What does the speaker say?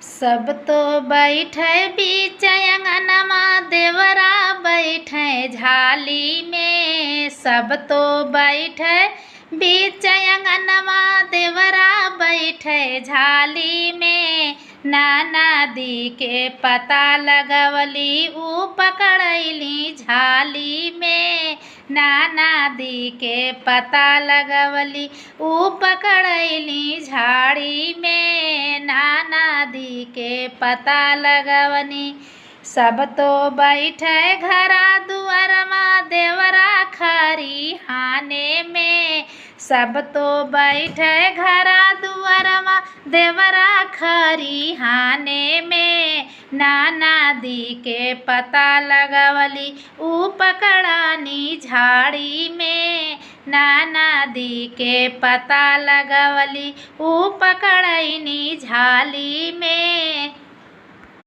सब तो बैठे बीच अंगनमा, देवरा बैठे झाली में। सब तो बैठे बीच अंगनमा, देवरा बैठे झाली में। नाना दी के पता लगवली, ऊ पकड़ैली झाली में। नाना दी के पता लगवली, ऊ पकड़ैली झाड़ी में। नाना दी के पता लगवनी। सब तो बैठे घरा दुआरमा, देवरा खरिहाने में। सब तो बैठे घरा दुआरमा, देवरा खरिहाने में। नाना दी के पता लगवली, ऊ पकड़ानी झाड़ी में। नाना दी के पता लगवली, ऊ पकड़ैनी झाली में।